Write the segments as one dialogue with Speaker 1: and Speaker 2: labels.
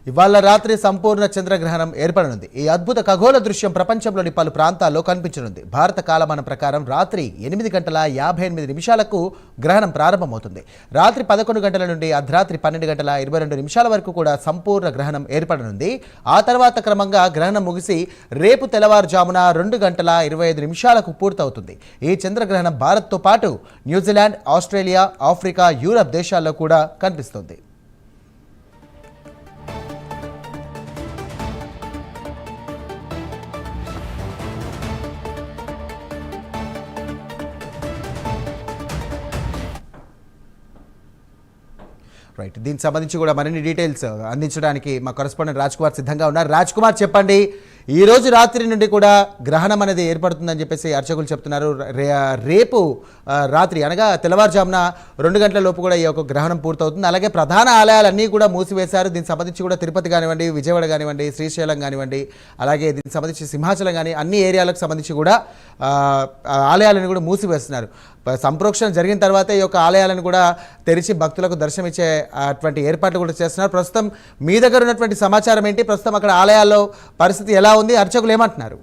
Speaker 1: ఇవాళ రాత్రి సంపూర్ణ చంద్రగ్రహణం ఏర్పడనుంది. ఈ అద్భుత ఖగోళ దృశ్యం ప్రపంచంలోని పలు ప్రాంతాల్లో కనిపించనుంది. భారత కాలమానం ప్రకారం రాత్రి 8:58 గ్రహణం ప్రారంభమవుతుంది. రాత్రి 11 గంటల నుండి అర్ధరాత్రి 12:22 వరకు కూడా సంపూర్ణ గ్రహణం ఏర్పడనుంది. ఆ తర్వాత క్రమంగా గ్రహణం ముగిసి రేపు తెల్లవారుజామున 2:25 పూర్తవుతుంది. ఈ చంద్రగ్రహణం భారత్తో పాటు న్యూజిలాండ్, ఆస్ట్రేలియా, ఆఫ్రికా, యూరప్ దేశాల్లో కూడా కనిపిస్తుంది. రైట్, దీనికి సంబంధించి కూడా మరిన్ని డీటెయిల్స్ అందించడానికి మా కరెస్పాండెంట్ రాజ్ కుమార్ సిద్ధంగా ఉన్నారు. రాజ్ కుమార్, చెప్పండి, ఈ రోజు రాత్రి నుండి కూడా గ్రహణం అనేది ఏర్పడుతుందని చెప్పేసి అర్చకులు చెప్తున్నారు. రేపు రాత్రి అనగా తెల్లవారుజామున 2 గంటల లోపు కూడా ఈ యొక్క గ్రహణం పూర్తవుతుంది. అలాగే ప్రధాన ఆలయాలన్నీ కూడా మూసివేశారు. దీనికి సంబంధించి కూడా తిరుపతి కానివ్వండి, విజయవాడ కానివ్వండి, శ్రీశైలం కానివ్వండి, అలాగే దీనికి సంబంధించి సింహాచలం కానీ అన్ని ఏరియాలకు సంబంధించి కూడా ఆలయాలను కూడా మూసివేస్తున్నారు. సంప్రోక్షణ జరిగిన తర్వాత ఈ యొక్క ఆలయాలను కూడా తెరిచి భక్తులకు దర్శనమిచ్చే అటువంటి ఏర్పాట్లు కూడా చేస్తున్నారు. ప్రస్తుతం మీ దగ్గర ఉన్నటువంటి సమాచారం ఏంటి? ప్రస్తుతం అక్కడ ఆలయాల్లో పరిస్థితి ఎలా ఉంది? అర్చకులు ఏమంటున్నారు?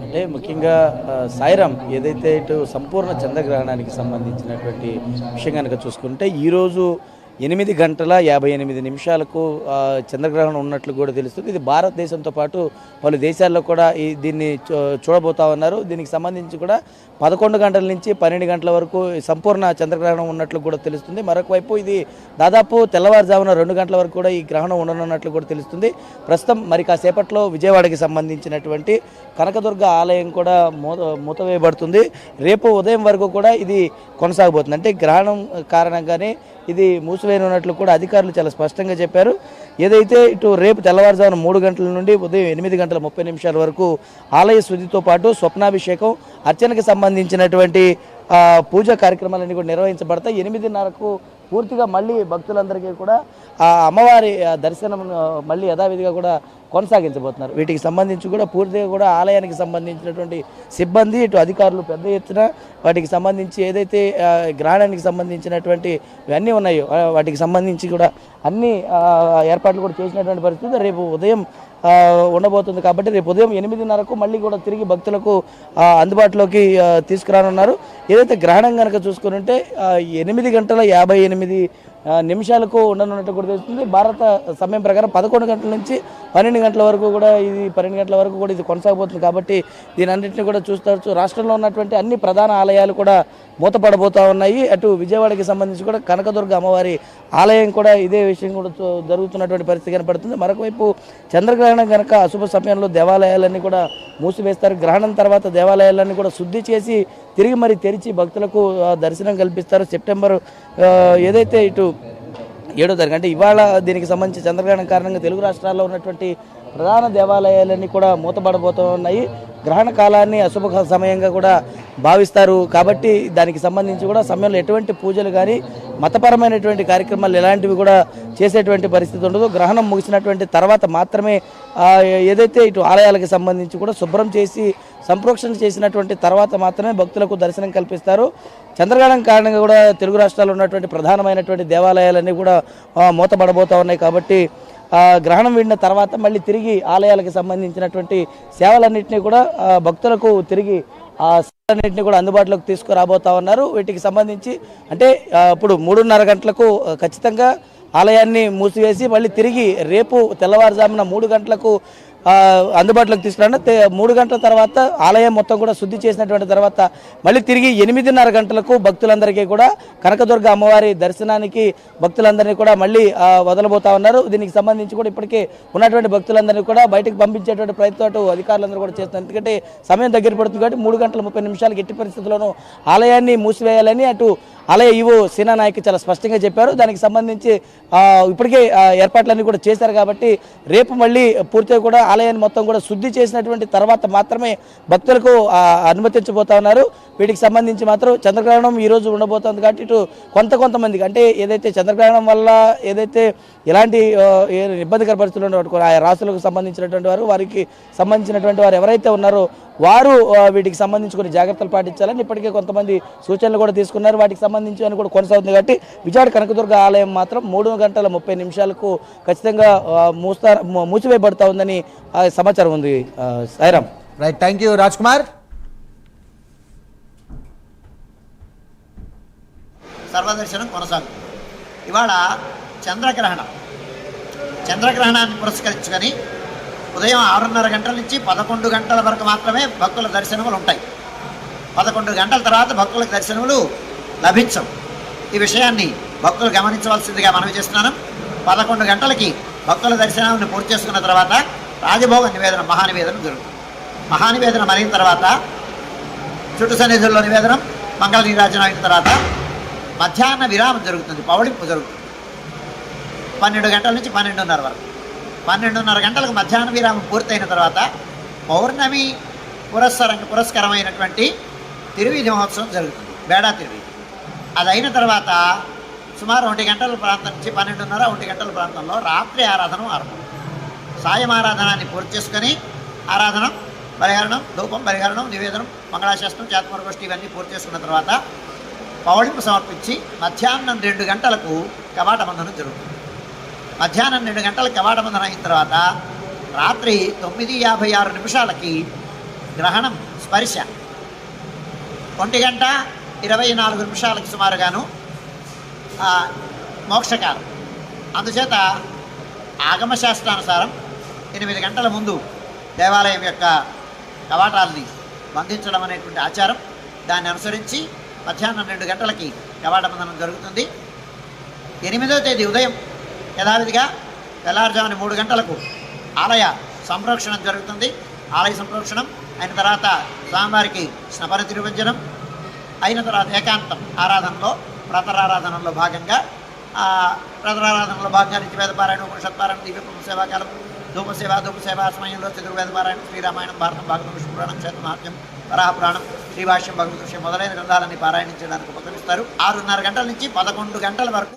Speaker 2: అంటే ముఖ్యంగా సాయిరాం ఏదైతే ఇటు సంపూర్ణ చంద్రగ్రహణానికి సంబంధించినటువంటి విషయం కనుక చూసుకుంటే ఈరోజు 8:58 చంద్రగ్రహణం ఉన్నట్లు కూడా తెలుస్తుంది. ఇది భారతదేశంతో పాటు పలు దేశాల్లో కూడా దీన్ని చూడబోతా ఉన్నారు. దీనికి సంబంధించి కూడా 11 గంటల నుంచి 12 గంటల వరకు సంపూర్ణ చంద్రగ్రహణం ఉన్నట్లు కూడా తెలుస్తుంది. మరొక వైపు ఇది దాదాపు తెల్లవారుజామున 2 గంటల వరకు కూడా ఈ గ్రహణం ఉండనున్నట్లు కూడా తెలుస్తుంది. ప్రస్తుతం మరి కాసేపట్లో విజయవాడకి సంబంధించినటువంటి కనకదుర్గ ఆలయం కూడా మూతవేయబడుతుంది. రేపు ఉదయం వరకు కూడా ఇది కొనసాగబోతుంది. అంటే గ్రహణం కారణంగానే ఇది మూసివేయనున్నట్లు కూడా అధికారులు చాలా స్పష్టంగా చెప్పారు. ఏదైతే ఇటు రేపు తెల్లవారుజామున 3 గంటల నుండి ఉదయం 8:30 వరకు ఆలయ శుద్ధితో పాటు స్వప్నాభిషేకం, అర్చనకి సంబంధించినటువంటి పూజా కార్యక్రమాలన్నీ కూడా నిర్వహించబడతాయి. 8:30 పూర్తిగా మళ్ళీ భక్తులందరికీ కూడా అమ్మవారి దర్శనం మళ్ళీ యథావిధిగా కూడా కొనసాగించబోతున్నారు. వీటికి సంబంధించి కూడా పూర్తిగా కూడా ఆలయానికి సంబంధించినటువంటి సిబ్బంది, ఇటు అధికారులు పెద్ద ఎత్తున వాటికి సంబంధించి ఏదైతే గ్రహణానికి సంబంధించినటువంటి ఇవన్నీ ఉన్నాయో వాటికి సంబంధించి కూడా అన్ని ఏర్పాట్లు కూడా చేసినటువంటి పరిస్థితి రేపు ఉదయం ఉండబోతుంది. కాబట్టి రేపు ఉదయం 8:30 మళ్ళీ కూడా తిరిగి భక్తులకు అందుబాటులోకి తీసుకురానున్నారు. ఏదైతే గ్రహణం కనుక చూసుకుంటే 8:58 ఉండనున్నట్టు కూడా తెలుస్తుంది. భారత సమయం ప్రకారం 11 గంటల నుంచి 12 గంటల వరకు కూడా ఇది 12 గంటల వరకు కూడా ఇది కొనసాగబోతుంది. కాబట్టి దీని అన్నింటినీ కూడా చూస్తారు. రాష్ట్రంలో ఉన్నటువంటి అన్ని ప్రధాన ఆలయాలు కూడా మూతపడబోతూ ఉన్నాయి. అటు విజయవాడకి సంబంధించి కూడా కనకదుర్గ అమ్మవారి ఆలయం కూడా ఇదే విషయం కూడా జరుగుతున్నటువంటి పరిస్థితి కనపడుతుంది. మరొకవైపు చంద్రగ్రహణం కనుక అశుభ సమయంలో దేవాలయాలన్నీ కూడా మూసివేస్తారు. గ్రహణం తర్వాత దేవాలయాలన్నీ కూడా శుద్ధి చేసి తిరిగి మరి తెరిచి భక్తులకు దర్శనం కల్పిస్తారు. సెప్టెంబర్ ఏదైతే ఇటు 7వ తారీఖు అంటే ఇవాళ దీనికి సంబంధించి చంద్రగ్రహణం కారణంగా తెలుగు రాష్ట్రాల్లో ఉన్నటువంటి ప్రధాన దేవాలయాలన్నీ కూడా మూతపడబోతూ ఉన్నాయి. గ్రహణ కాలాన్ని అశుభ సమయంగా కూడా భావిస్తారు. కాబట్టి దానికి సంబంధించి కూడా సమయంలో ఎటువంటి పూజలు కానీ మతపరమైనటువంటి కార్యక్రమాలు ఎలాంటివి కూడా చేసేటువంటి పరిస్థితి ఉండదు. గ్రహణం ముగిసినటువంటి తర్వాత మాత్రమే ఏదైతే ఇటు ఆలయాలకు సంబంధించి కూడా శుభ్రం చేసి సంప్రోక్షణ చేసినటువంటి తర్వాత మాత్రమే భక్తులకు దర్శనం కల్పిస్తారు. చంద్రగ్రహణం కారణంగా కూడా తెలుగు రాష్ట్రాల్లో ఉన్నటువంటి ప్రధానమైనటువంటి దేవాలయాలన్నీ కూడా మూతపడబోతూ ఉన్నాయి. కాబట్టి గ్రహణం వీడిన తర్వాత మళ్ళీ తిరిగి ఆలయాలకు సంబంధించినటువంటి సేవలన్నింటినీ కూడా భక్తులకు తిరిగి ఆ సేవలన్నింటినీ కూడా అందుబాటులోకి తీసుకురాబోతా ఉన్నారు. వీటికి సంబంధించి అంటే ఇప్పుడు 3:30 గంటలకు ఖచ్చితంగా ఆలయాన్ని మూసివేసి మళ్ళీ తిరిగి రేపు తెల్లవారుజామున 3 గంటలకు అందుబాటులోకి తీసుకురాండి. 3 గంటల తర్వాత ఆలయం మొత్తం కూడా శుద్ధి చేసినటువంటి తర్వాత మళ్ళీ తిరిగి 8:30 గంటలకు భక్తులందరికీ కూడా కనకదుర్గ అమ్మవారి దర్శనానికి భక్తులందరినీ కూడా మళ్ళీ వదలబోతా ఉన్నారు. దీనికి సంబంధించి కూడా ఇప్పటికే ఉన్నటువంటి భక్తులందరినీ కూడా బయటకు పంపించేటువంటి ప్రయత్నం అధికారులందరూ కూడా చేస్తున్నారు. ఎందుకంటే సమయం దగ్గర పడుతుంది కాబట్టి 3:30 ఎట్టి పరిస్థితుల్లోనూ ఆలయాన్ని మూసివేయాలని అటు ఆలయ ఈవో సేనా నాయక్ చాలా స్పష్టంగా చెప్పారు. దానికి సంబంధించి ఇప్పటికే ఏర్పాట్లన్నీ కూడా చేశారు. కాబట్టి రేపు మళ్ళీ పూర్తిగా కూడా ఆలయాన్ని మొత్తం కూడా శుద్ధి చేసినటువంటి తర్వాత మాత్రమే భక్తులకు అనుమతించబోతా ఉన్నారు. వీటికి సంబంధించి మాత్రం చంద్రగ్రహణం ఈరోజు ఉండబోతోంది కాబట్టి ఇటు కొంతమందికి అంటే ఏదైతే చంద్రగ్రహణం వల్ల ఏదైతే ఎలాంటి ఇబ్బందికర పరిస్థితులు ఉండవు ఆ రాశులకు సంబంధించినటువంటి వారికి సంబంధించినటువంటి వారు ఎవరైతే ఉన్నారో వారు వీటికి సంబంధించి కొన్ని జాగ్రత్తలు పాటించాలని ఇప్పటికే కొంతమంది సూచనలు కూడా తీసుకున్నారు. వాటికి సంబంధించి సంబంధించి అని కూడా కొనసాగుతుంది కాబట్టి విజయవాడ కనకదుర్గ ఆలయం మాత్రం 3:30 ఖచ్చితంగా మూసివేయబడతా ఉందని సమాచారం ఉంది. Sairam.
Speaker 1: Right, thank you Raj Kumar.
Speaker 3: సర్వదర్శనం కొనసాగుతుంది. ఇవాళ చంద్రగ్రహణాన్ని పురస్కరించుకొని ఉదయం 6:30 గంటల నుంచి 11 గంటల వరకు మాత్రమే భక్తుల దర్శనములు ఉంటాయి. 11 గంటల తర్వాత భక్తులకు దర్శనములు లభించవు. ఈ విషయాన్ని భక్తులు గమనించవలసిందిగా మనవి చేస్తున్నాను. 11 గంటలకి భక్తుల దర్శనాన్ని పూర్తి చేసుకున్న తర్వాత రాజభోగ నివేదన, మహానివేదన జరుగుతుంది. మహానివేదన అయిన తర్వాత చుట్టు సన్నిధుల్లో నివేదనం, మంగళ నీరాజనం అయిన తర్వాత మధ్యాహ్న విరామం జరుగుతుంది, పౌళింపు జరుగుతుంది. 12 గంటల నుంచి 12:30 వరకు. 12:30 గంటలకు మధ్యాహ్న విరామం పూర్తయిన తర్వాత పౌర్ణమి పురస్కరమైనటువంటి తిరువీధి మహోత్సవం జరుగుతుంది, బేడా తిరువీధి. అది అయిన తర్వాత సుమారు 1 గంటల ప్రాంతం నుంచి 12:30, 1 గంటల ప్రాంతంలో రాత్రి ఆరాధన ఆరంభం. సాయం ఆరాధనాన్ని పూర్తి చేసుకొని ఆరాధన, పరిహరణం, ధూపం, పరిహరణం, నివేదనం, మంగళాశాస్త్రం, చేతమరగోష్ఠి ఇవన్నీ పూర్తి చేసుకున్న తర్వాత పౌళింపు సమర్పించి మధ్యాహ్నం 2 గంటలకు కవాట బంధనం జరుగుతుంది. మధ్యాహ్నం 2 గంటలకు కవాట బంధనం అయిన తర్వాత రాత్రి 9:56 గ్రహణం స్పర్శ, 1:24 సుమారుగాను మోక్షకాలం. అందుచేత ఆగమశాస్త్రానుసారం 8 గంటల ముందు దేవాలయం యొక్క కవాటాలని బంధించడం అనేటువంటి ఆచారం. దాన్ని అనుసరించి మధ్యాహ్నం 2 గంటలకి కవాట బంధనం జరుగుతుంది. 8వ తేదీ ఉదయం యథావిధిగా తెల్లారుజామున 3 గంటలకు ఆలయ సంప్రోక్షణం జరుగుతుంది. ఆలయ సంప్రోక్షణం అయిన తర్వాత స్వామివారికి స్నపన తిరువంజనం అయిన తర్వాత ఏకాంతం ఆరాధనలో, ప్రతరారాధనలో భాగంగా నిత్యవేద పారాయణ, ఉపనిషత్పారాయణ, దివ్యపురం సేవాకాలం, ధూపసేవ సమయంలో చతుర్వేద పారాయణం, శ్రీరామాయణం, భారతం, భాగవతం, విష్ణు పురాణం, క్షేత్రమహాత్మ్యం, వరాహపురాణం, శ్రీభాష్యం, భగవద్గీత మొదలైన గ్రంథాలన్నీ పారాయణించడానికి ఉపక్రమిస్తారు. 6:30 గంటల నుంచి 11 గంటల వరకు